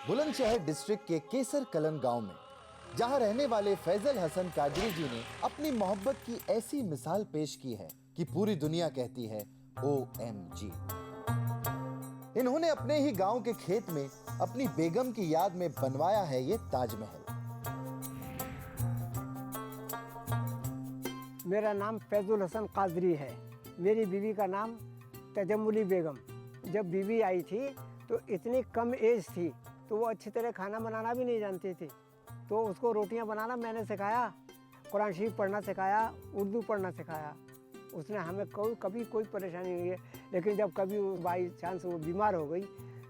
Bulandshahr district के केसर kiln गांव में जहां रहने वाले फैजल हसन कादरी जी ने अपनी मोहब्बत की ऐसी मिसाल पेश की है कि पूरी दुनिया कहती है OMG। इन्होंने अपने ही गांव के खेत में अपनी बेगम की याद में बनवाया है ये ताजमहल। मेरा नाम फैजुल हसन कादरी है। मेरी बीवी का नाम तजम्मुली बेगम। जब बीवी आई थी तो इतनी कम एज थी तो वो अच्छी तरह खाना बनाना भी नहीं जानती थी। तो उसको रोटियां बनाना मैंने सिखाया, कुरान शरीफ पढ़ना सिखाया, उर्दू पढ़ना सिखाया। उसने हमें कभी कोई परेशानी नहीं है। लेकिन जब कभी बाई चांस वो बीमार हो गई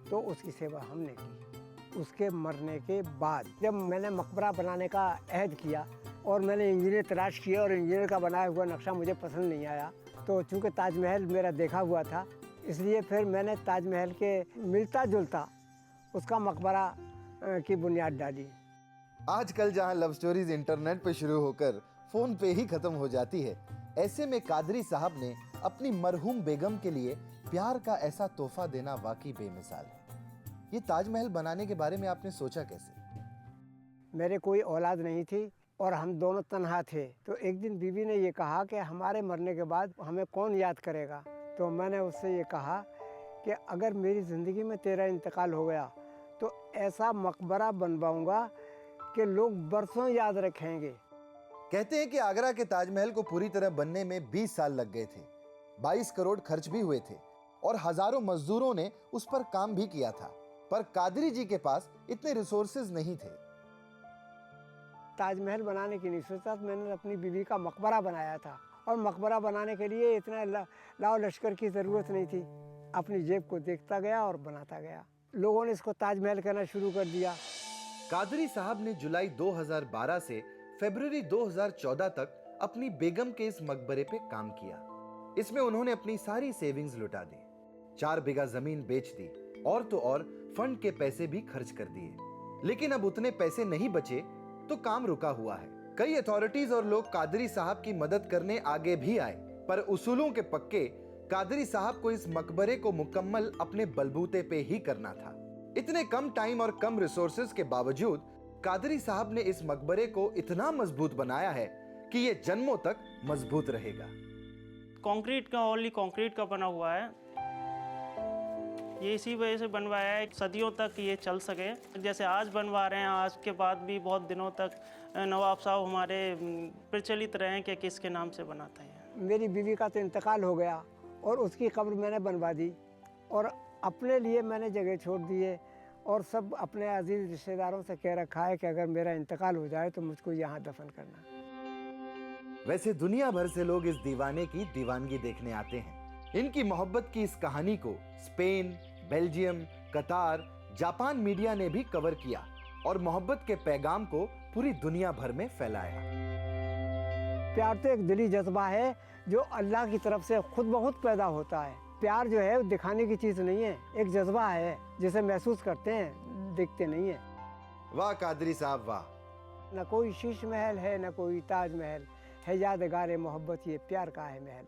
तो उसकी सेवा हमने की। उसके मरने के बाद जब मैंने मकबरा बनाने का अहद किया और मैंने इंजीनियर तलाश किया और इंजीनियर का बनाया हुआ नक्शा मुझे पसंद नहीं आया, तो चूँकि ताजमहल मेरा देखा हुआ था इसलिए फिर मैंने ताजमहल के मिलता जुलता उसका मकबरा की बुनियाद डाली। आजकल जहां लव स्टोरीज इंटरनेट पे शुरू होकर फोन पे ही खत्म हो जाती है, ऐसे में कादरी साहब ने अपनी मरहूम बेगम के लिए प्यार का ऐसा तोहफा देना वाकई बेमिसाल है। ये ताजमहल बनाने के बारे में आपने सोचा कैसे? मेरे कोई औलाद नहीं थी और हम दोनों तन्हा थे। तो एक दिन बीवी ने ये कहा कि हमारे मरने के बाद हमें कौन याद करेगा। तो मैंने उससे ये कहा कि अगर मेरी ज़िंदगी में तेरा इंतकाल हो गया तो ऐसा मकबरा बनवाऊंगा कि लोग बरसों याद रखेंगे। कहते हैं कि आगरा के ताजमहल को पूरी तरह बनने में 20 साल लग गए थे। 22 करोड़ खर्च भी हुए थे और हजारों मजदूरों ने उस पर काम भी किया था, पर कादरी जी के पास इतने रिसोर्सेज नहीं थे। ताजमहल बनाने की नहीं सोचा, मैंने अपनी बीवी का मकबरा बनाया था और मकबरा बनाने के लिए इतना लाव लश्कर की ज़रूरत नहीं थी। अपनी जेब को देखता गया और बनाता गया। लोगों ने इसको ताजमहल कहना शुरू कर दिया। कादरी साहब ने जुलाई 2012 से फरवरी 2014 तक अपनी बेगम के इस मकबरे पे काम किया। इसमें उन्होंने अपनी सारी सेविंग्स लुटा दी, 4 बीघा जमीन बेच दी और तो और फंड के पैसे भी खर्च कर दिए। लेकिन अब उतने पैसे नहीं बचे तो काम रुका हुआ है। कई अथॉरिटीज और लोग कादरी साहब की मदद करने आगे भी आए, पर उसूलों के पक्के कादरी साहब को इस मकबरे को मुकम्मल अपने बलबूते पे ही करना था। इतने कम टाइम और कम रिसोर्सेज के बावजूद कादरी साहब ने इस मकबरे को इतना मजबूत बनाया है कि ये जन्मों तक मजबूत रहेगा। कंक्रीट का, ओनली कंक्रीट का बना हुआ है। ये इसी वजह से बनवाया है सदियों तक ये चल सके। जैसे आज बनवा रहे हैं, आज के बाद भी बहुत दिनों तक नवाब साहब हमारे प्रचलित रहे कि किसके नाम से बनाता है। मेरी बीवी का तो इंतकाल हो गया और उसकी कब्र मैंने बनवा दी और अपने लिए मैंने जगह छोड़ दिए और सब अपने अजीज रिश्तेदारों से कह रखा है कि अगर मेरा इंतकाल हो जाए तो मुझको यहाँ दफन करना। वैसे दुनिया भर से लोग इस दीवाने की दीवानगी देखने आते हैं। इनकी मोहब्बत की इस कहानी को स्पेन, बेल्जियम, कतार, जापान मीडिया ने भी कवर किया और मोहब्बत के पैगाम को पूरी दुनिया भर में फैलाया। प्यार तो एक दिली जज्बा है जो अल्लाह की तरफ से खुद बहुत पैदा होता है। प्यार जो है वो दिखाने की चीज़ नहीं है, एक जज्बा है जिसे महसूस करते हैं, देखते नहीं है। वाह कादरी साहब वाह। न कोई शीश महल है न कोई ताज महल है, यादगार मोहब्बत ये प्यार का है महल।